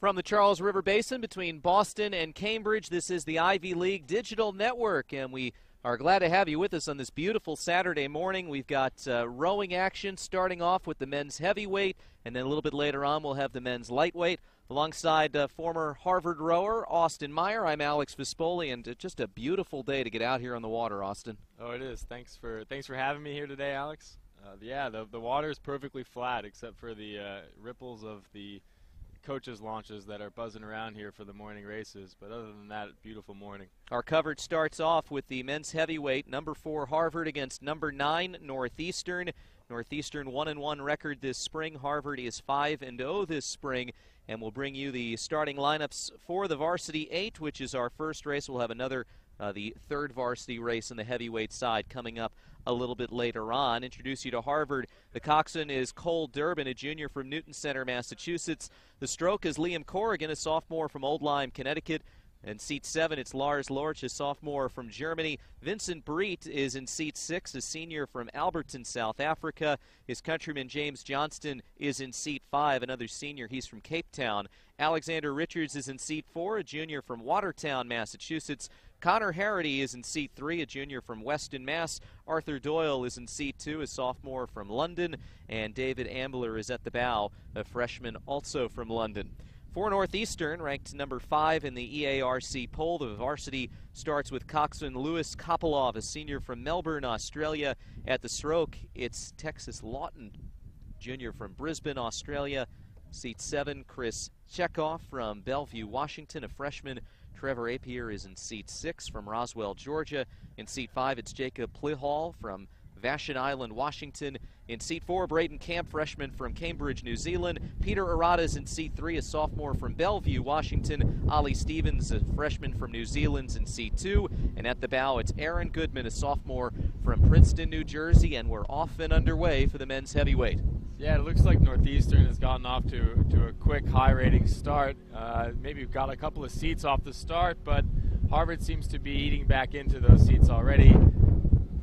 From the Charles River Basin between Boston and Cambridge, this is the Ivy League Digital Network, and we are glad to have you with us on this beautiful Saturday morning. We've got rowing action starting off with the men's heavyweight, and then a little bit later on we'll have the men's lightweight. Alongside former Harvard rower Austin Meyer, I'm Alex Vispoli, and just a beautiful day to get out here on the water, Austin. Oh, it is. Thanks for having me here today, Alex. Yeah, the water is perfectly flat except for the ripples of the coaches' launches that are buzzing around here for the morning races. But other than that, beautiful morning. Our coverage starts off with the men's heavyweight, number 4 Harvard against number 9 Northeastern. Northeastern 1-1 record this spring. Harvard is 5-0 this spring. And we'll bring you the starting lineups for the varsity 8, which is our first race. We'll have another, the third varsity race on the heavyweight side coming up a little bit later on. Introduce you to Harvard. The coxswain is Cole Durbin, a junior from Newton Center, Massachusetts. The stroke is Liam Corrigan, a sophomore from Old Lyme, Connecticut. And seat 7, it's Lars Lorch, a sophomore from Germany. Vincent Breet is in seat 6, a senior from Alberton, South Africa. His countryman James Johnston is in seat 5, another senior. He's from Cape Town. Alexander Richards is in seat 4, a junior from Watertown, Massachusetts. Connor Harity is in seat 3, a junior from Weston, Mass. Arthur Doyle is in seat 2, a sophomore from London. And David Ambler is at the bow, a freshman also from London. For Northeastern, ranked number 5 in the EARC poll, the varsity starts with coxswain Louis Kopilov, a senior from Melbourne, Australia. At the stroke, it's Texas Lawton, junior from Brisbane, Australia. Seat 7, Chris Chekhov from Bellevue, Washington, a freshman. Trevor Apier is in seat 6 from Roswell, Georgia. In seat 5, it's Jacob Plihal from Vashon Island, Washington. In seat 4, Braden Camp, freshman from Cambridge, New Zealand. Peter Arata is in seat 3, a sophomore from Bellevue, Washington. Ollie Stevens, a freshman from New Zealand, in seat 2. And at the bow, it's Aaron Goodman, a sophomore from Princeton, New Jersey. And we're off and underway for the men's heavyweight. Yeah, it looks like Northeastern has gotten off to a quick, high-rating start. Maybe we've got a couple of seats off the start, but Harvard seems to be eating back into those seats already.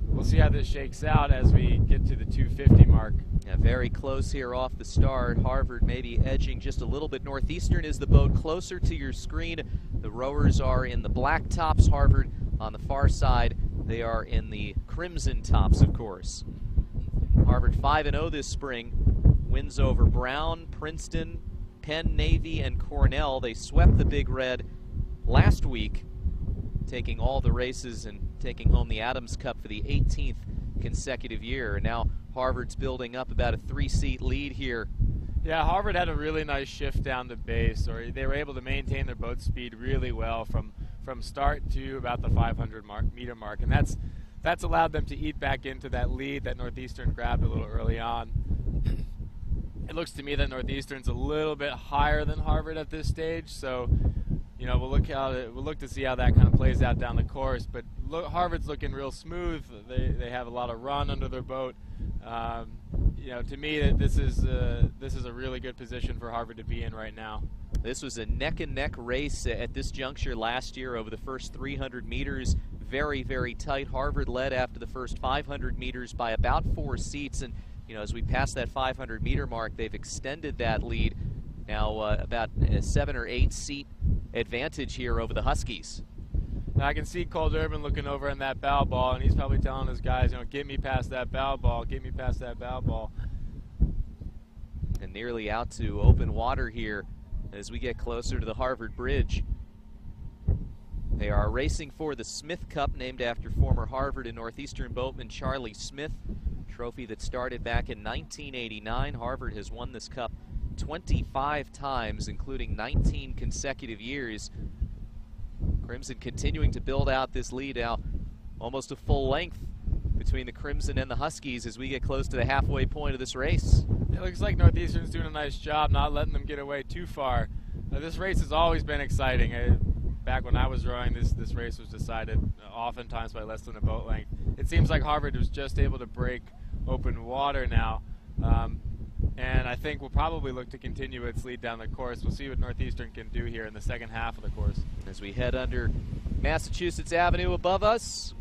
We'll see how this shakes out as we get to the 250 mark. Yeah, very close here off the start. Harvard maybe edging just a little bit. Northeastern is the boat closer to your screen. The rowers are in the black tops. Harvard on the far side. They are in the crimson tops, of course. Harvard 5-0 this spring. Wins over Brown, Princeton, Penn, Navy, and Cornell. They swept the Big Red last week, taking all the races and taking home the Adams Cup for the 18th consecutive year. And now Harvard's building up about a 3-seat lead here. Yeah, Harvard had a really nice shift down the base, or they were able to maintain their boat speed really well from start to about the 500-meter mark, and that's allowed them to eat back into that lead that Northeastern grabbed a little early on. It looks to me that Northeastern's a little bit higher than Harvard at this stage, so we'll look to see how that kind of plays out down the course. But Harvard's looking real smooth. They have a lot of run under their boat. To me, this is a really good position for Harvard to be in right now. This was a neck-and-neck race at this juncture last year over the first 300 meters. Very, very tight. Harvard led after the first 500 meters by about 4 seats. And, as we pass that 500-meter mark, they've extended that lead now about a 7 or 8 seat advantage here over the Huskies. Now I can see Cole Durbin looking over in that bow ball, and he's probably telling his guys, get me past that bow ball, get me past that bow ball. And nearly out to open water here as we get closer to the Harvard Bridge. They are racing for the Smith Cup, named after former Harvard and Northeastern boatman Charlie Smith. Trophy that started back in 1989. Harvard has won this cup 25 times, including 19 consecutive years. Crimson continuing to build out this lead now, almost a full length between the Crimson and the Huskies as we get close to the halfway point of this race. It looks like Northeastern's doing a nice job not letting them get away too far. This race has always been exciting. Back when I was rowing, this race was decided oftentimes by less than a boat length. It seems like Harvard was just able to break open water now. And I think we'll probably look to continue its lead down the course. We'll see what Northeastern can do here in the second half of the course. As we head under Massachusetts Avenue above us,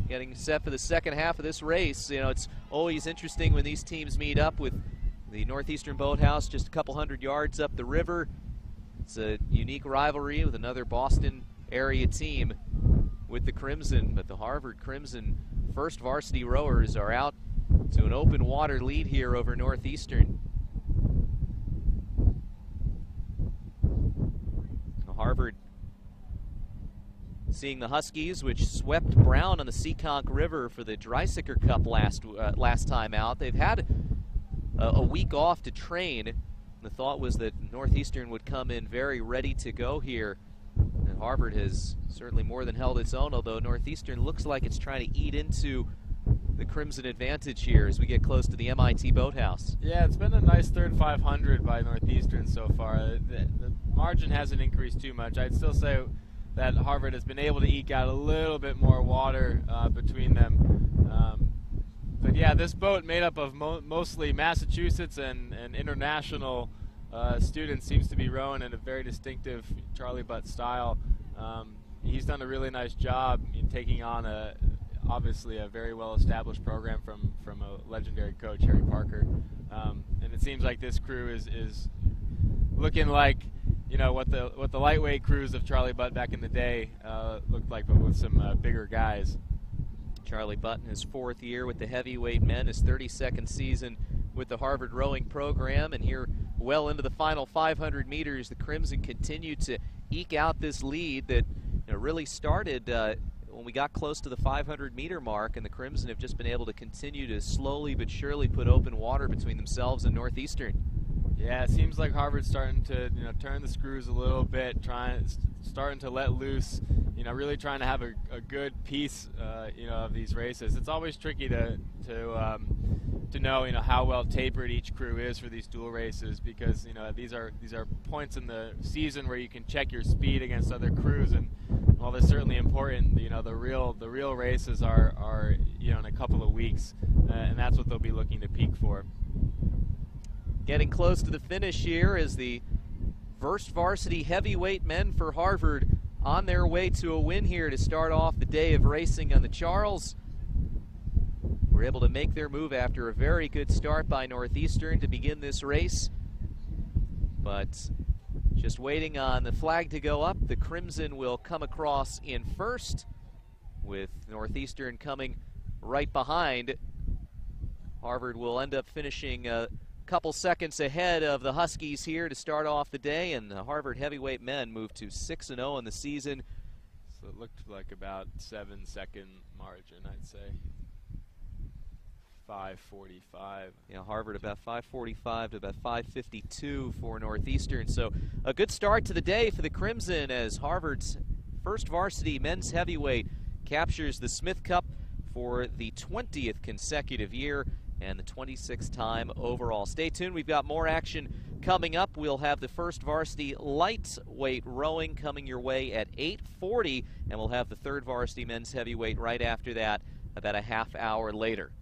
getting set for the second half of this race. It's always interesting when these teams meet up, with the Northeastern Boathouse just a couple hundred yards up the river. It's a unique rivalry with another Boston area team with the Crimson, but the Harvard Crimson first varsity rowers are out to an open water lead here over Northeastern. Harvard seeing the Huskies, which swept Brown on the Seekonk River for the Dreisacher Cup last time out. They've had a week off to train. The thought was that Northeastern would come in very ready to go here. And Harvard has certainly more than held its own, although Northeastern looks like it's trying to eat into the Crimson advantage here as we get close to the MIT Boathouse. Yeah, it's been a nice third 500 by Northeastern so far. The margin hasn't increased too much. I'd still say that Harvard has been able to eke out a little bit more water between them. But yeah, this boat made up of mostly Massachusetts and international students seems to be rowing in a very distinctive Charlie Butt style. He's done a really nice job in taking on obviously a very well-established program from a legendary coach, Harry Parker. And it seems like this crew is looking like, you know, what the lightweight crews of Charlie Butt back in the day looked like, but with some bigger guys. Charlie Butt in his 4th year with the heavyweight men, his 32nd season with the Harvard rowing program, and here well into the final 500 meters, the Crimson continue to eke out this lead that really started when we got close to the 500-meter mark, and the Crimson have just been able to continue to slowly but surely put open water between themselves and Northeastern. Yeah, it seems like Harvard's starting to turn the screws a little bit, starting to let loose, really trying to have a good piece, of these races. It's always tricky to know, how well tapered each crew is for these dual races, because these are points in the season where you can check your speed against other crews, and while they're certainly important, the real races are in a couple of weeks, and that's what they'll be looking to peak for. Getting close to the finish here as the first varsity heavyweight men for Harvard on their way to a win here to start off the day of racing on the Charles. Were able to make their move after a very good start by Northeastern to begin this race. But just waiting on the flag to go up, the Crimson will come across in first, with Northeastern coming right behind. Harvard will end up finishing couple seconds ahead of the Huskies here to start off the day, and the Harvard heavyweight men move to 6-0 in the season. So it looked like about 7-second margin, I'd say. 5:45. Yeah, Harvard about 5:45 to about 5:52 for Northeastern. So a good start to the day for the Crimson as Harvard's first varsity men's heavyweight captures the Smith Cup for the 20th consecutive year and the 26th time overall. Stay tuned, we've got more action coming up. We'll have the first varsity lightweight rowing coming your way at 8:40, and we'll have the third varsity men's heavyweight right after that, about a half hour later.